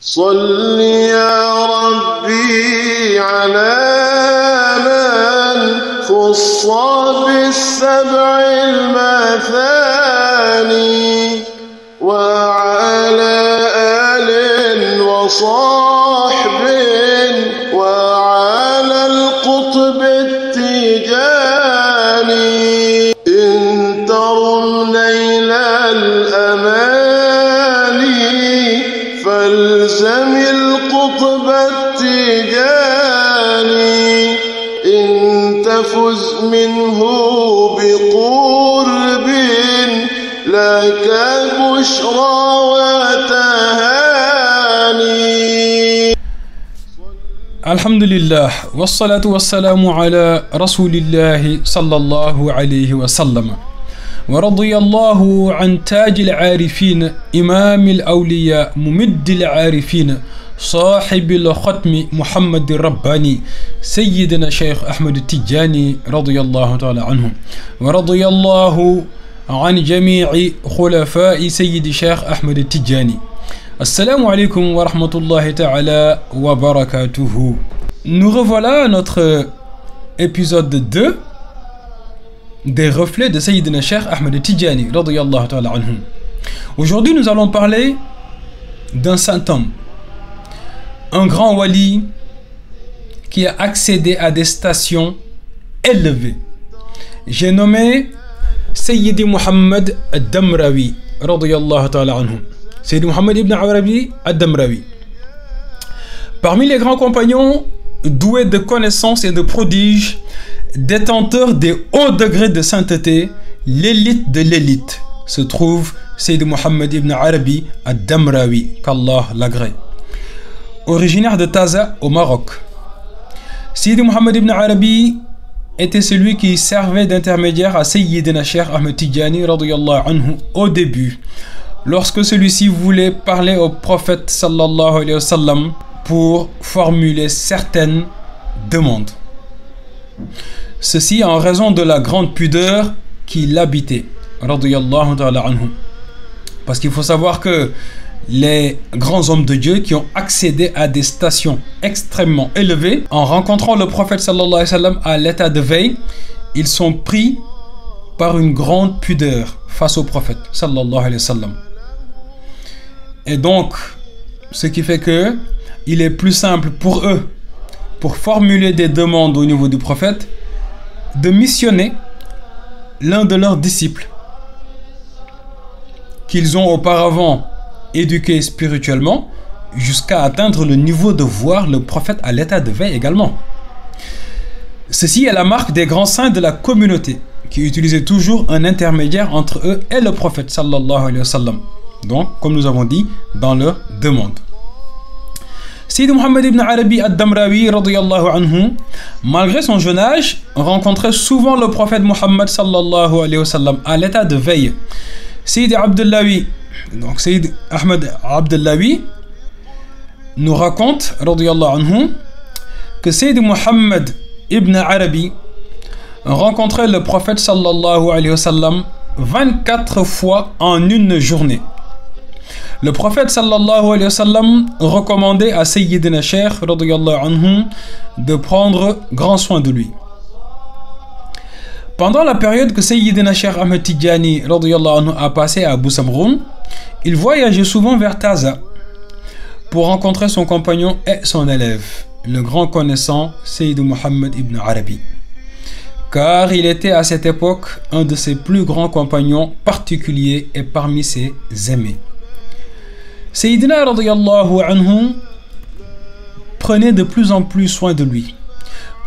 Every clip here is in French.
صل يا ربي على من خص بالسبع المثاني وعلى آل وصحب وعلى القطب التيجاني إن ترم نيل الأماني فالزم القطب التيجاني إن تفز منه بقرب لك بشرى وتهاني. الحمد لله والصلاة والسلام على رسول الله صلى الله عليه وسلم ورضي الله عن تاج العارفين إمام الأولياء ممد العارفين صاحب الختم محمد الرباني سيدنا شيخ أحمد التجاني رضي الله تعالى عنه ورضي الله عن جميع خلفاء سيد شيخ أحمد التجاني. Assalamu alaikum wa rahmatullahi ta'ala wa barakatuhu. Nous revoilà à notre épisode 2 des reflets de Sayyidina Cheikh Ahmed Tijani radiyallahu ta'ala anhu. Aujourd'hui nous allons parler d'un saint homme, un grand wali qui a accédé à des stations élevées. J'ai nommé Sayyidi Muhammad ad-Damrawi radiyallahu ta'ala anhu. Sayyidi Muhammad ibn Arabi ad-Damrawi. Parmi les grands compagnons doués de connaissances et de prodiges, détenteurs des hauts degrés de sainteté, l'élite de l'élite, se trouve Sayyidi Muhammad ibn Arabi ad-Damrawi, qu'Allah l'agrée. Originaire de Taza au Maroc, Sayyidi Muhammad ibn Arabi était celui qui servait d'intermédiaire à Sayyidina Cheikh Ahmed Tijani radiyallahu anhu au début, lorsque celui-ci voulait parler au prophète sallallahu alayhi wa sallam pour formuler certaines demandes. Ceci en raison de la grande pudeur qui l'habitait, radiyallahu ta'ala anhu. Parce qu'il faut savoir que les grands hommes de Dieu qui ont accédé à des stations extrêmement élevées, en rencontrant le prophète sallallahu alayhi wa sallam à l'état de veille, ils sont pris par une grande pudeur face au prophète sallallahu alayhi wa sallam. Et donc, ce qui fait que il est plus simple pour eux, pour formuler des demandes au niveau du prophète, de missionner l'un de leurs disciples qu'ils ont auparavant éduqué spirituellement jusqu'à atteindre le niveau de voir le prophète à l'état de veille également. Ceci est la marque des grands saints de la communauté qui utilisaient toujours un intermédiaire entre eux et le prophète sallallahu alayhi wa sallam. Donc, comme nous avons dit, dans leur demande. Sayyid Muhammad ibn Arabi ad-Damrawi radiyallahu anhu, malgré son jeune âge, rencontrait souvent le prophète Muhammad sallallahu alayhi wa sallam à l'état de veille. Sayyid Abdullahi, donc Sayyid Ahmed Abdullahi, nous raconte radiyallahu anhu que Sayyid Muhammad ibn Arabi rencontrait le prophète sallallahu alayhi wa sallam 24 fois en une journée. Le prophète sallallahu alayhi wa sallam recommandait à Sayyidina Cheikh radiyallahu anhu de prendre grand soin de lui. Pendant la période que Sayyidina Cheikh Ahmed Tijani radiyallahu anhu a passé à Abu Samroun, il voyageait souvent vers Taza pour rencontrer son compagnon et son élève, le grand connaissant Sayyid Muhammad ibn Arabi. Car il était à cette époque un de ses plus grands compagnons particuliers et parmi ses aimés. Sayyidina radiyallahu anhu prenait de plus en plus soin de lui,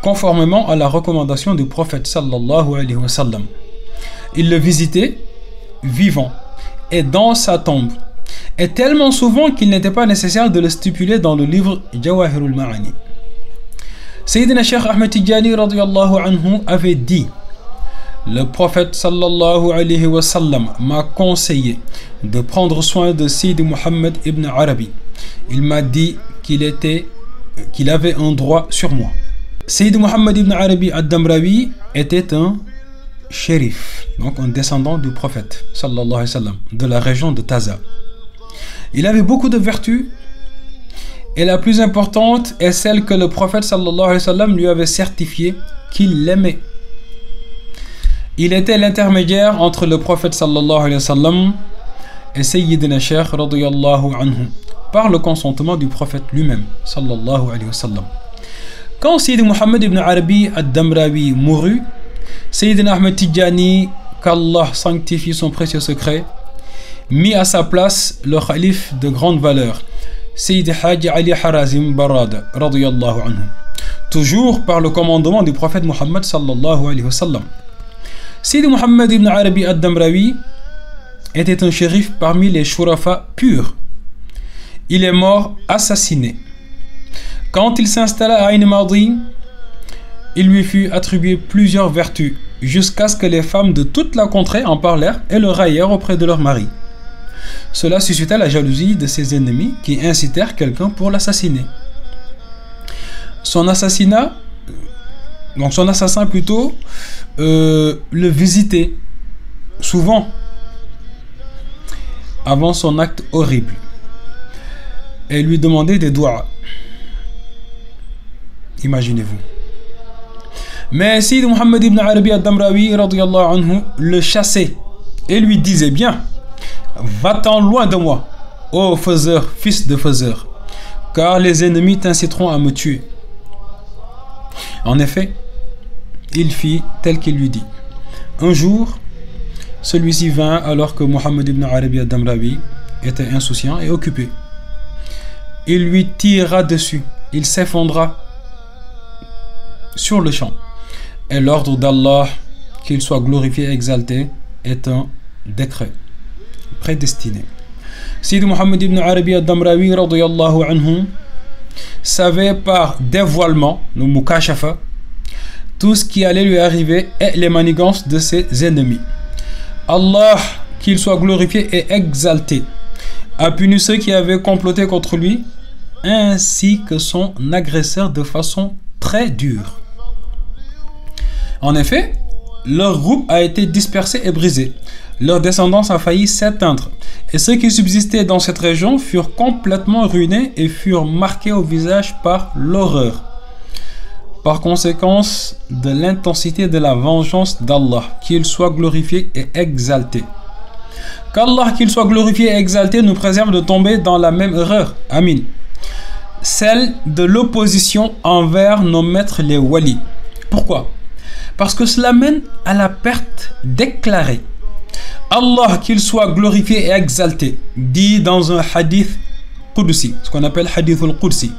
conformément à la recommandation du prophète sallallahu alayhi wa sallam. Il le visitait vivant et dans sa tombe, et tellement souvent qu'il n'était pas nécessaire de le stipuler dans le livre Jawahirul Ma'ani. Sayyidina Cheikh Ahmed Tijani radiyallahu anhu avait dit: le prophète sallallahu alayhi wa sallam m'a conseillé de prendre soin de Sayyid Muhammad ibn Arabi. Il m'a dit qu'il avait un droit sur moi. Sayyid Muhammad ibn Arabi ad-Damrawi était un shérif, donc un descendant du prophète sallallahu alayhi wa sallam, de la région de Taza. Il avait beaucoup de vertus Et la plus importante est celle que le prophète sallallahu alayhi wa sallam lui avait certifié qu'il l'aimait. Il était l'intermédiaire entre le prophète sallallahu alayhi wa sallam et Sayyidina Cheikh radiyallahu anhu, par le consentement du prophète lui-même sallallahu alayhi wa sallam. Quand Sayyid Muhammad ibn Arabi ad-Damrawi mourut, Sayyidina Ahmed Tidjani, qu'Allah sanctifie son précieux secret, mit à sa place le calife de grande valeur, Sayyid Haji Ali Harazim Barada radiyallahu anhu, toujours par le commandement du prophète Muhammad sallallahu alayhi wa sallam. Sayyid Muhammad ibn Arabi ad-Damrawi était un shérif parmi les shurafa purs. Il est mort assassiné. Quand il s'installa à Ain Madi, il lui fut attribué plusieurs vertus, jusqu'à ce que les femmes de toute la contrée en parlèrent et le raillèrent auprès de leur mari. Cela suscita la jalousie de ses ennemis qui incitèrent quelqu'un pour l'assassiner. Son assassin plutôt, le visitait souvent avant son acte horrible et lui demandait des doigts. Imaginez-vous. Mais Sayyid Muhammad ibn Arabi ad-Damrawi radiyallahu anhu le chassait et lui disait: bien, va-t'en loin de moi, ô faiseur, fils de faiseur, car les ennemis t'inciteront à me tuer. En effet, il fit tel qu'il lui dit. Un jour, celui-ci vint alors que Muhammad ibn Arabi ad-Damrawi était insouciant et occupé. Il lui tira dessus, il s'effondra sur le champ. Et l'ordre d'Allah, qu'il soit glorifié et exalté, est un décret prédestiné. Sayyid Muhammad ibn Arabi ad-Damrawi radiyallahu anhu savait par dévoilement, le mukashafa, tout ce qui allait lui arriver et les manigances de ses ennemis. Allah, qu'il soit glorifié et exalté, a puni ceux qui avaient comploté contre lui, ainsi que son agresseur de façon très dure. En effet, leur groupe a été dispersé et brisé. Leur descendance a failli s'éteindre. Et ceux qui subsistaient dans cette région furent complètement ruinés et furent marqués au visage par l'horreur. Par conséquence de l'intensité de la vengeance d'Allah, qu'il soit glorifié et exalté. Qu'Allah, qu'il soit glorifié et exalté, nous préserve de tomber dans la même erreur. Amin. Celle de l'opposition envers nos maîtres les walis. Pourquoi? Parce que cela mène à la perte déclarée. Allah, qu'il soit glorifié et exalté, dit dans un hadith Qudsi, ce qu'on appelle hadith al-Qudsi.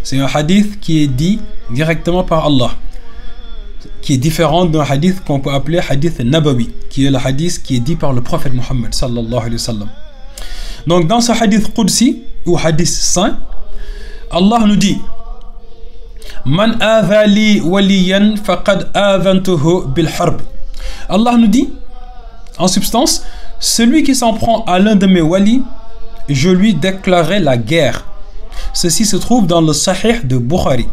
C'est un hadith qui est dit directement par Allah, qui est différent d'un hadith qu'on peut appeler hadith nabawi, qui est le hadith qui est dit par le prophète Muhammad sallallahu alayhi wa sallam. Donc dans ce hadith Qudsi ou hadith saint, Allah nous dit: Man adhali waliyan faqad adhantuhu bil harb. Allah nous dit en substance: celui qui s'en prend à l'un de mes walis, je lui déclarerai la guerre. Ceci se trouve dans le Sahih de Bukhari.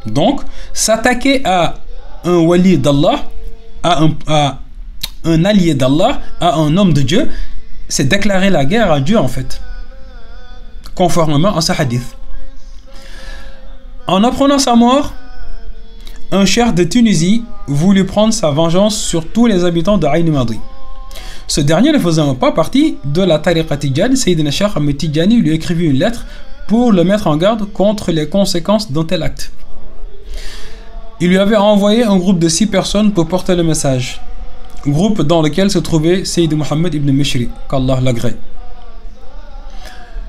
Donc, s'attaquer à un wali d'Allah, à un allié d'Allah, à un homme de Dieu, c'est déclarer la guerre à Dieu en fait, conformément à ce hadith. En apprenant sa mort, un cheikh de Tunisie voulut prendre sa vengeance sur tous les habitants de Ain Madi. Ce dernier ne faisant pas partie de la tariqa Tidjani, Sayyidina Cheikh Ahmed Tidjani lui écrivit une lettre pour le mettre en garde contre les conséquences d'un tel acte. Il lui avait envoyé un groupe de 6 personnes pour porter le message, groupe dans lequel se trouvait Sayyid Muhammad ibn Mishri, qu'Allah l'agrée.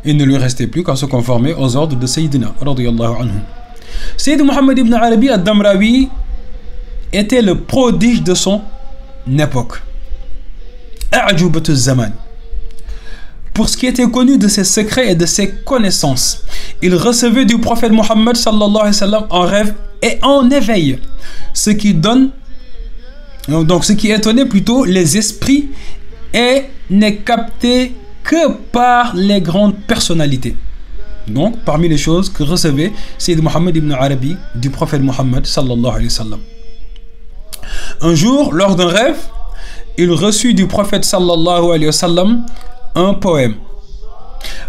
Il ne lui restait plus qu'à se conformer aux ordres de Sayyidina radiyallahu anhu. Sayyid Muhammad ibn Arabi ad-Damrawi était le prodige de son époque. A'jubatu zaman. Pour ce qui était connu de ses secrets et de ses connaissances, il recevait du prophète Muhammad sallallahu alayhi wa sallam en rêve et en éveil, ce qui étonnait plutôt les esprits et n'est capté que par les grandes personnalités. Donc, parmi les choses que recevait Sayyid Muhammad ibn Arabi du prophète Muhammad sallallahu alayhi wa sallam. Un jour, lors d'un rêve, il reçut du prophète sallallahu alayhi wa sallam un poème.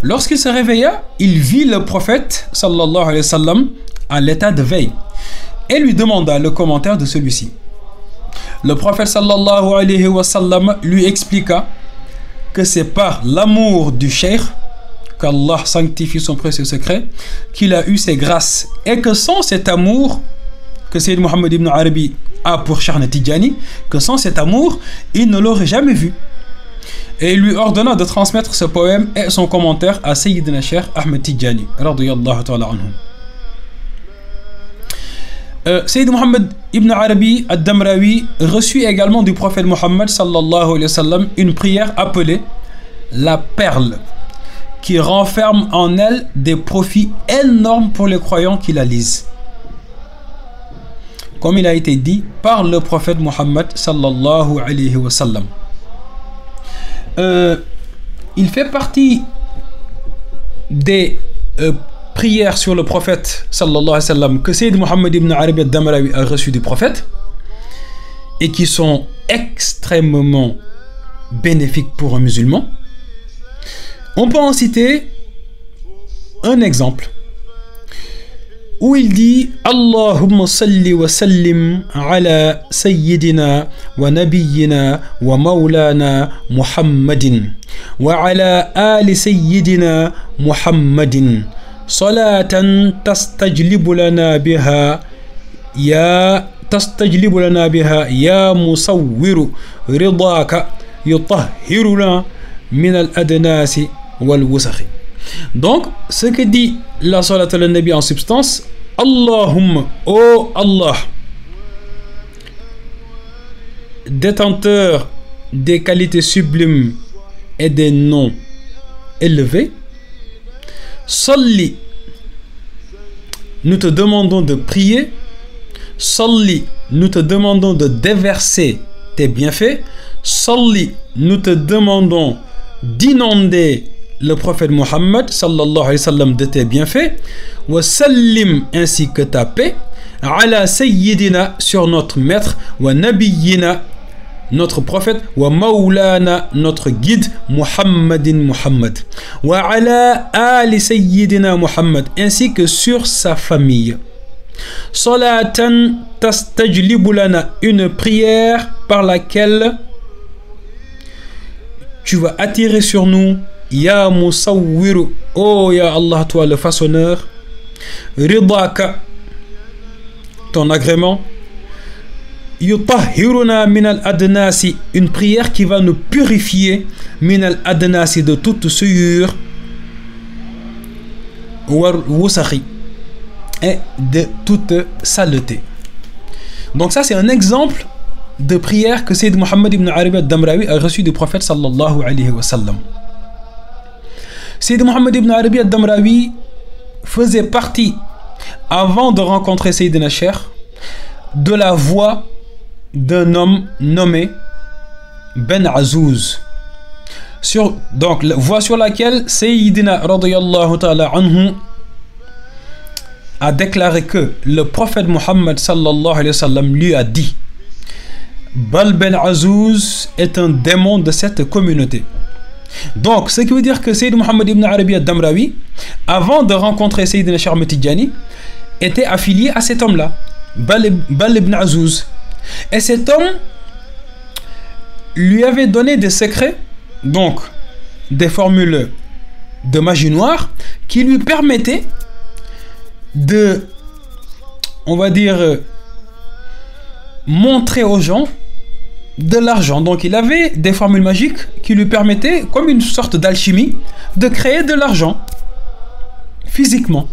Lorsqu'il se réveilla, il vit le prophète sallallahu alayhi wa sallam en l'état de veille et lui demanda le commentaire de celui-ci. Le prophète sallallahu alayhi wa sallam lui expliqua que c'est par l'amour du cheikh qu'Allah sanctifie son précieux secret qu'il a eu ses grâces et que sans cet amour que Sayyid Muhammad ibn Arabi a pour Cheikh Tidjani, que sans cet amour, il ne l'aurait jamais vu. Et il lui ordonna de transmettre ce poème et son commentaire à Sayyidina Cheikh Ahmed Tidjani radiyallahu ta'ala anhu. Sayyid Muhammad ibn Arabi ad-Damrawi reçut également du prophète Muhammad sallallahu alayhi wa sallam une prière appelée la perle, qui renferme en elle des profits énormes pour les croyants qui la lisent. Comme il a été dit par le prophète Muhammad sallallahu alayhi wa sallam. Il fait partie des prières sur le prophète sallallahu alayhi wa sallam que Sayyid Muhammad ibn Arabi al-Damrawi a reçu du prophète et qui sont extrêmement bénéfiques pour un musulman. On peut en citer un exemple où il dit Allahumma salli wa sallim ala sayyidina wa nabiyyina wa maulana Muhammadin wa ala ali sayyidina Muhammadin salatan tastajlibu lana biha ya musawwiru ridaka yutahhiruna min al-adnasi wal wusakhi. Donc, ce que dit la salat al-Nabi en substance, Allahumma, ô Allah, détenteur des qualités sublimes et des noms élevés, Salli, nous te demandons de prier, Salli, nous te demandons de déverser tes bienfaits, Salli, nous te demandons d'inonder le prophète Muhammad sallallahu alayhi wa sallam de tes bienfaits, wa sallim ainsi que ta paix, ala sayyidina sur notre maître, wa nabiyyina notre prophète, wa maulana notre guide, Muhammadin Muhammad, wa ala ali sayyidina Muhammad ainsi que sur sa famille. Salatan tastajlibu lana, une prière par laquelle tu vas attirer sur nous Ya Musawwiru, oh Ya Allah, toi le façonneur, Ridaka, ton agrément, Yutahhiruna min al-adnasi, une prière qui va nous purifier, min al-adnasi, de toute souillure, wal wusakhi, et de toute saleté. Donc ça c'est un exemple de prière que Sayyid Muhammad ibn Arabi al-Damrawi a reçu du prophète sallallahu alayhi wa sallam. Sayyid Muhammad ibn Arabi al-Damrawi faisait partie, avant de rencontrer Sayyidina Cheikh, de la voix d'un homme nommé Ben Azouz. Donc, la voix sur laquelle Sayyidina radiyallahu ta'ala anhu a déclaré que le prophète Muhammad sallallahu alayhi wa sallam lui a dit Bal Ben Azouz est un démon de cette communauté. Donc, ce qui veut dire que Sayyid Muhammad ibn Arabi al-Damrawi, avant de rencontrer Sayyidina Cheikh Ahmed Tidjani, était affilié à cet homme-là, Bal ibn Azouz. Et cet homme lui avait donné des secrets, donc des formules de magie noire, qui lui permettaient de, on va dire, montrer aux gens de l'argent. Donc il avait des formules magiques qui lui permettaient, comme une sorte d'alchimie, de créer de l'argent physiquement.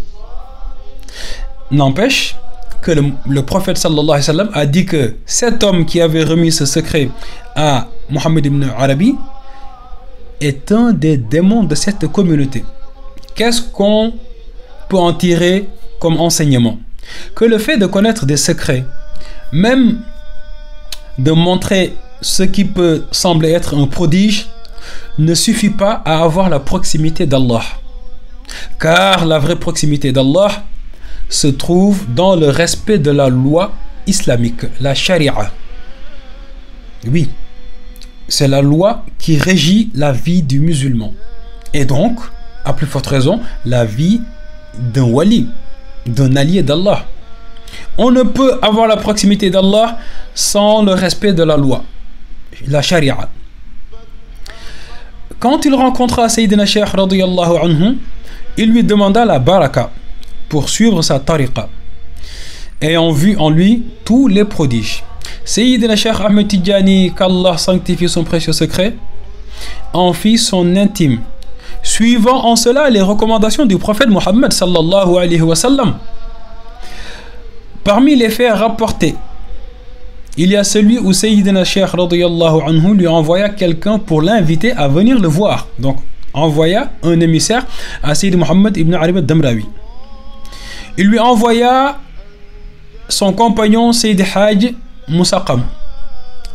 N'empêche que le prophète sallallahu alayhi wa sallam a dit que cet homme qui avait remis ce secret à Muhammad ibn Arabi est un des démons de cette communauté. Qu'est-ce qu'on peut en tirer comme enseignement? Que le fait de connaître des secrets, même de montrer ce qui peut sembler être un prodige, ne suffit pas à avoir la proximité d'Allah. Car la vraie proximité d'Allah se trouve dans le respect de la loi islamique, la charia. Oui, c'est la loi qui régit la vie du musulman. Et donc, à plus forte raison, la vie d'un wali, d'un allié d'Allah. On ne peut avoir la proximité d'Allah sans le respect de la loi, la charia. Quand il rencontra Sayyidina Cheikh radiyallahu anhu, il lui demanda la baraka pour suivre sa tariqa, ayant vu en lui tous les prodiges. Sayyidina Cheikh Ahmed Tidjani, qu'Allah sanctifie son précieux secret, en fit son intime, suivant en cela les recommandations du prophète Mohammed sallallahu alayhi wa sallam. Parmi les faits rapportés, il y a celui où Sayyidina Cheikh radiyallahu anhu lui envoya quelqu'un pour l'inviter à venir le voir. Donc, envoya un émissaire à Sayyid Muhammad ibn Arabi al-Damrawi. Il lui envoya son compagnon Sayyid Hajj Moussaqam,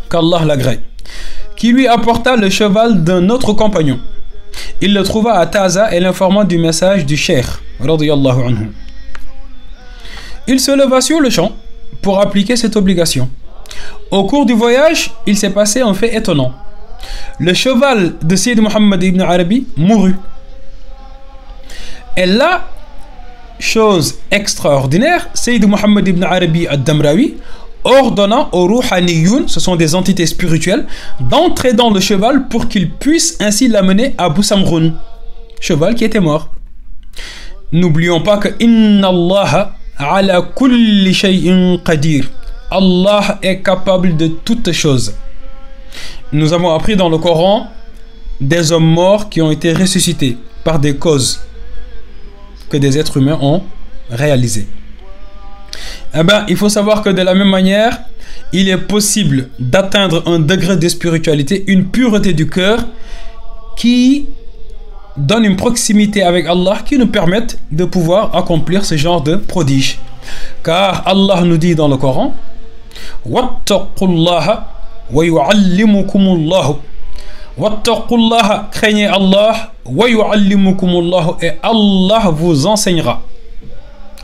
qu'Allah l'agrée, qui lui apporta le cheval d'un autre compagnon. Il le trouva à Taza et l'informa du message du Cheikh radiyallahu anhu. Il se leva sur le champ pour appliquer cette obligation. Au cours du voyage, il s'est passé un fait étonnant. Le cheval de Sayyid Muhammad ibn Arabi mourut. Et là, chose extraordinaire, Sayyid Muhammad ibn Arabi al-Damrawi ordonna aux Rouhaniyoun, ce sont des entités spirituelles, d'entrer dans le cheval pour qu'ils puissent ainsi l'amener à Boussamroun, cheval qui était mort. N'oublions pas que Inna Allah ala kulli shay'in qadir. Allah est capable de toutes choses. Nous avons appris dans le Coran des hommes morts qui ont été ressuscités par des causes que des êtres humains ont réalisées. Eh bien, il faut savoir que de la même manière, il est possible d'atteindre un degré de spiritualité, une pureté du cœur qui donne une proximité avec Allah qui nous permettent de pouvoir accomplir ce genre de prodige. Car Allah nous dit dans le Coran: Wattaqullaha wa yu'allimukumullahu. Wattaqullaha, craignez Allah, wa yu'allimukumullahu, et Allah vous enseignera.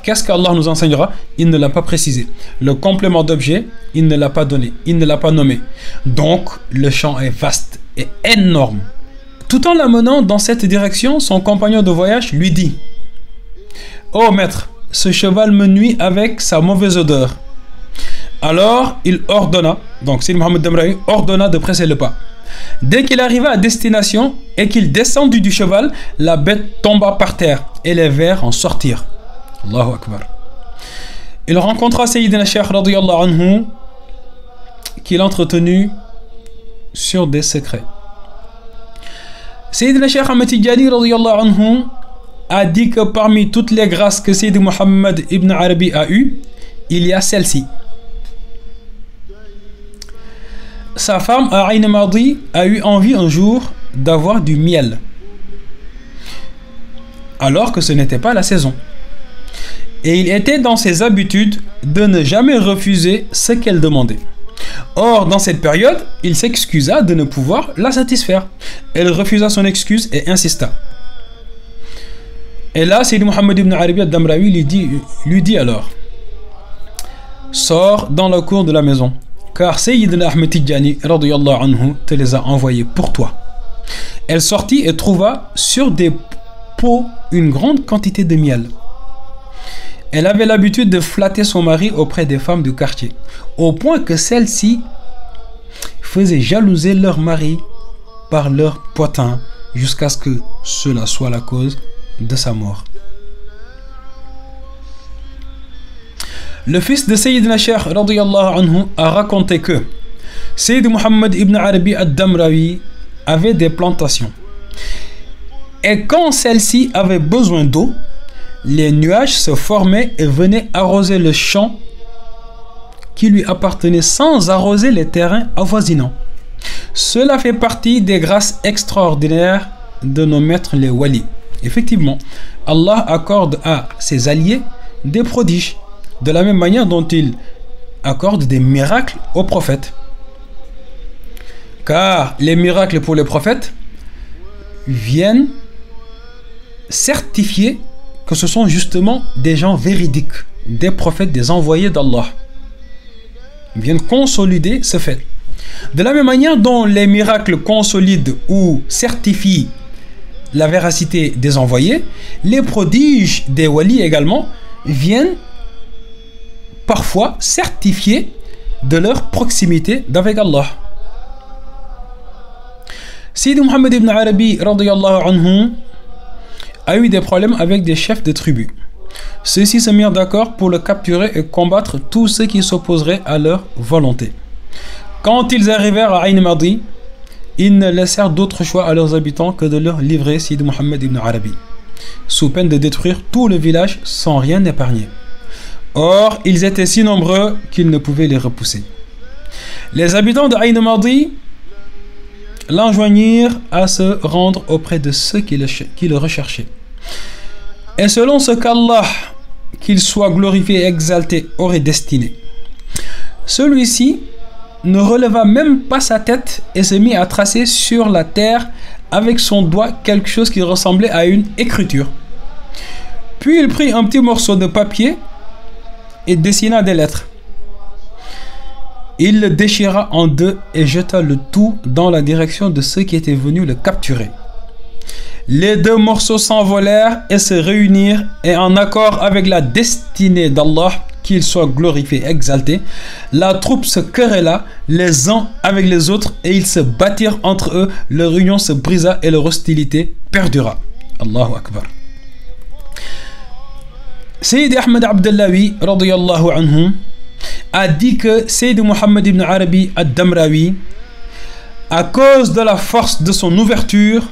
Qu'est-ce qu'Allah nous enseignera? Il ne l'a pas précisé. Le complément d'objet, il ne l'a pas donné, il ne l'a pas nommé. Donc, le champ est vaste et énorme. Tout en l'amenant dans cette direction, son compagnon de voyage lui dit: Oh maître, ce cheval me nuit avec sa mauvaise odeur. Alors il ordonna, donc Sayyid Muhammad Damrawi ordonna de presser le pas. Dès qu'il arriva à destination et qu'il descendit du cheval, la bête tomba par terre et les vers en sortirent. Allahu Akbar. Il rencontra Sayyidina Cheikh radiyallahu anhu, qu'il entretenu sur des secrets. Sayyidina Cheikh Ahmed Tidjani radiyallahu anhu a dit que parmi toutes les grâces que Sayyid Muhammad ibn Arabi a eues, il y a celle-ci. Sa femme Aïn Madi a eu envie un jour d'avoir du miel, alors que ce n'était pas la saison. Et il était dans ses habitudes de ne jamais refuser ce qu'elle demandait. Or, dans cette période, il s'excusa de ne pouvoir la satisfaire. Elle refusa son excuse et insista. Et là, Sayyid Muhammad ibn Arabi al-Damrawi lui dit alors: Sors dans la cour de la maison, car Sayyidina Ahmed Tidjani radiyallahu anhu te les a envoyés pour toi. Elle sortit et trouva sur des pots une grande quantité de miel. Elle avait l'habitude de flatter son mari auprès des femmes du quartier, au point que celles-ci faisaient jalouser leur mari par leur poitin, jusqu'à ce que cela soit la cause de sa mort. Le fils de Sayyidina Cheikh radiyallahu anhu a raconté que Sayyid Muhammad ibn Arabi al-Damrawi avait des plantations. Et quand celles-ci avaient besoin d'eau, les nuages se formaient et venaient arroser le champ qui lui appartenait sans arroser les terrains avoisinants. Cela fait partie des grâces extraordinaires de nos maîtres les walis. Effectivement, Allah accorde à ses alliés des prodiges, de la même manière dont il accorde des miracles aux prophètes. Car les miracles pour les prophètes viennent certifier que ce sont justement des gens véridiques, des prophètes, des envoyés d'Allah. Ils viennent consolider ce fait. De la même manière dont les miracles consolident ou certifient la véracité des envoyés, les prodiges des walis également viennent parfois certifier de leur proximité d'avec Allah. Sidi Muhammad ibn Arabi radiyallahu anhu a eu des problèmes avec des chefs de tribus. Ceux-ci se mirent d'accord pour le capturer et combattre tous ceux qui s'opposeraient à leur volonté. Quand ils arrivèrent à Ain Madi, ils ne laissèrent d'autre choix à leurs habitants que de leur livrer Sidi Muhammad ibn Arabi, sous peine de détruire tout le village sans rien épargner. Or, ils étaient si nombreux qu'ils ne pouvaient les repousser. Les habitants de Ain Madi l'enjoignirent à se rendre auprès de ceux qui le recherchaient. Et selon ce qu'Allah, qu'il soit glorifié et exalté, aurait destiné, celui-ci ne releva même pas sa tête et se mit à tracer sur la terre avec son doigt quelque chose qui ressemblait à une écriture. Puis il prit un petit morceau de papier et dessina des lettres. Il le déchira en deux et jeta le tout dans la direction de ceux qui étaient venus le capturer. Les deux morceaux s'envolèrent et se réunirent, et en accord avec la destinée d'Allah, qu'il soit glorifié et exalté, la troupe se querella les uns avec les autres et ils se battirent entre eux, leur union se brisa et leur hostilité perdura. Allahu Akbar. Sayyid Ahmed Abdellawi radiyallahu anhu a dit que Sayyid Muhammad ibn Arabi ad-Damrawi, à cause de la force de son ouverture,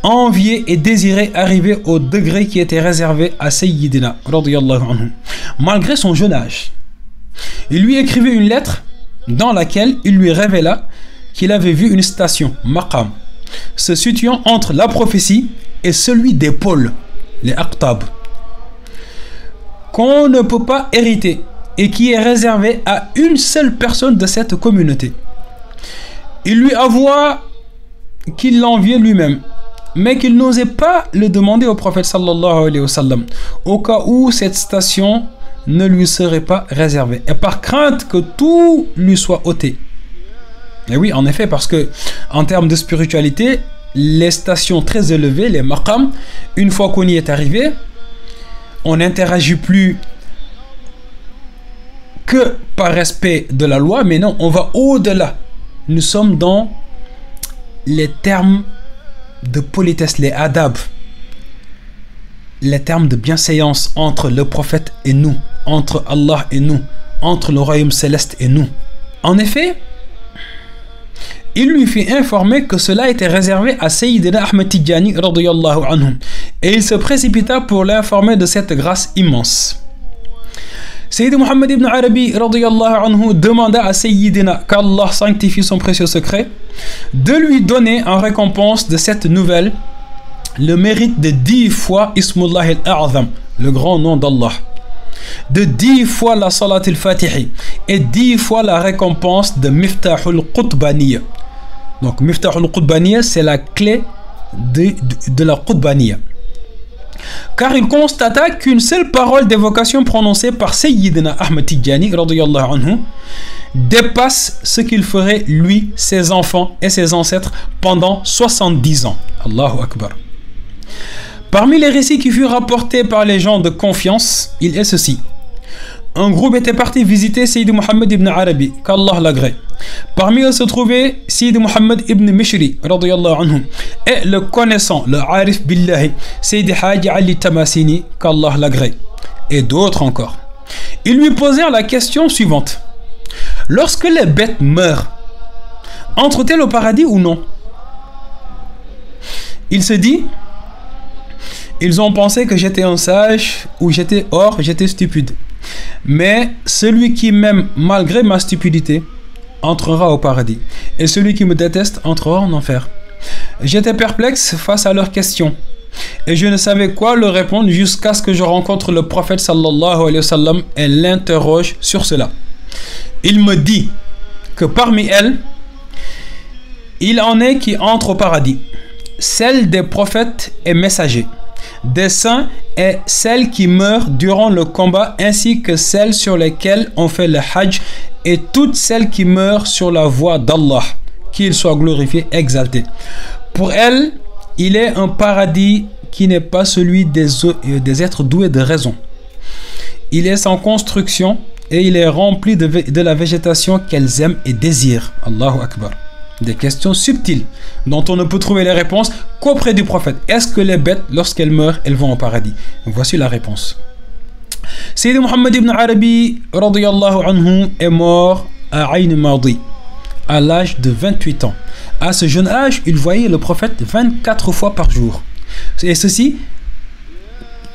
enviait et désirait arriver au degré qui était réservé à Sayyidina radiyallahu anhu. Malgré son jeune âge, il lui écrivait une lettre dans laquelle il lui révéla qu'il avait vu une station, maqam, se situant entre la prophétie et celui des pôles, les aqtab, qu'on ne peut pas hériter et qui est réservé à une seule personne de cette communauté. Il lui avoua qu'il l'enviait lui-même, mais qu'il n'osait pas le demander au prophète sallallahu alayhi wa sallam, au cas où cette station ne lui serait pas réservée, et par crainte que tout lui soit ôté. Et oui, en effet, parce que en termes de spiritualité, les stations très élevées, les maqams, une fois qu'on y est arrivé, on n'interagit plus que par respect de la loi, mais non, on va au-delà. Nous sommes dans les termes de politesse, les adab, les termes de bienséance entre le prophète et nous, entre Allah et nous, entre le royaume céleste et nous. En effet, il lui fit informer que cela était réservé à Sayyidina Ahmed Tidjani radiyallahu anhu, et il se précipita pour l'informer de cette grâce immense. Sayyid Muhammad ibn Arabi radiyallahu anhu demanda à Sayyidina, qu'Allah sanctifie son précieux secret, de lui donner en récompense de cette nouvelle le mérite de 10 fois Ismullah al-A'zam, le grand nom d'Allah, de 10 fois la Salat al-Fatihi et 10 fois la récompense de Miftahul Qutbaniya. Donc Miftahul Qutbaniya, c'est la clé de la Qutbaniya. Car il constata qu'une seule parole d'évocation prononcée par Sayyidina Ahmed Tidjani radiyallahu anhu dépasse ce qu'il ferait lui, ses enfants et ses ancêtres pendant 70 ans. Allahu Akbar. Parmi les récits qui furent rapportés par les gens de confiance, il est ceci. Un groupe était parti visiter Sayyid Muhammad ibn Arabi, qu'Allah l'agrée. Parmi eux se trouvait Sayyid Muhammad ibn Mishri radiyallahu anhu, et le connaissant, le Arif Billahi, Sayyid Haji Ali Tamasini, qu'Allah l'agrée, et d'autres encore. Ils lui posèrent la question suivante. Lorsque les bêtes meurent, entrent-elles au paradis ou non? Il se dit, ils ont pensé que j'étais un sage ou j'étais stupide. Mais celui qui m'aime malgré ma stupidité entrera au paradis, et celui qui me déteste entrera en enfer. J'étais perplexe face à leurs questions, et je ne savais quoi leur répondre jusqu'à ce que je rencontre le prophète sallallahu alayhi wa sallam et l'interroge sur cela. Il me dit que parmi elles, il en est qui entrent au paradis, celles des prophètes et messagers, des saints et celles qui meurent durant le combat, ainsi que celles sur lesquelles on fait le hajj, et toutes celles qui meurent sur la voie d'Allah, qu'il soit glorifié, exalté. Pour elle, il est un paradis qui n'est pas celui des êtres doués de raison. Il est sans construction et il est rempli de la végétation qu'elles aiment et désirent. Allahu Akbar. Des questions subtiles dont on ne peut trouver les réponses qu'auprès du prophète. Est-ce que les bêtes, lorsqu'elles meurent, elles vont au paradis? Voici la réponse. Sayyid Muhammad ibn Arabi radiyallahu anhu est mort à Ayn Madi à l'âge de 28 ans. À ce jeune âge, il voyait le prophète 24 fois par jour. Et ceci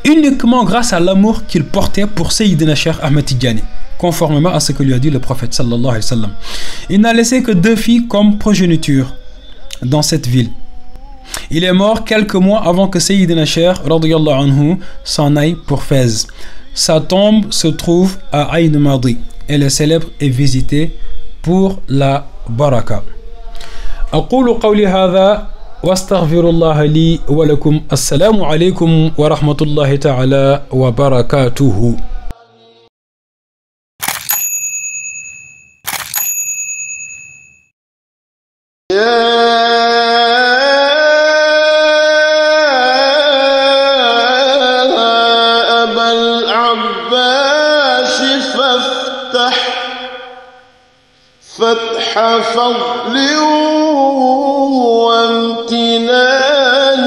uniquement grâce à l'amour qu'il portait pour Sayyidina Cheikh Ahmed Tidjani, conformément à ce que lui a dit le prophète sallallahu alayhi wa sallam. Il n'a laissé que 2 filles comme progéniture dans cette ville. Il est mort quelques mois avant que Sayyidina Cheikh radiyallahu anhu s'en aille pour Fès. Sa tombe se trouve à Ayn Madi. Elle est célèbre et visitée pour la baraka. أقول قولي هذا واستغفر الله لي ولكم. السلام عليكم ورحمة الله تعالى وبركاته. فتح فضل وامتنان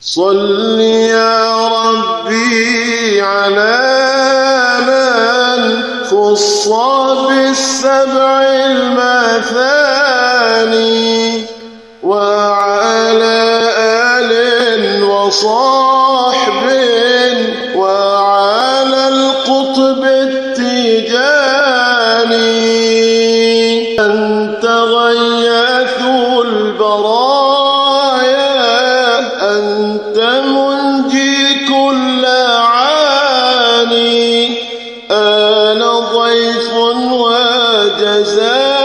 صل يا ربي على من خص بالسبع المثاني وعلى آل وصحب وعلى القطب أنت غياث البرايا أنت منجي كل عاني أنا ضيف وجزاء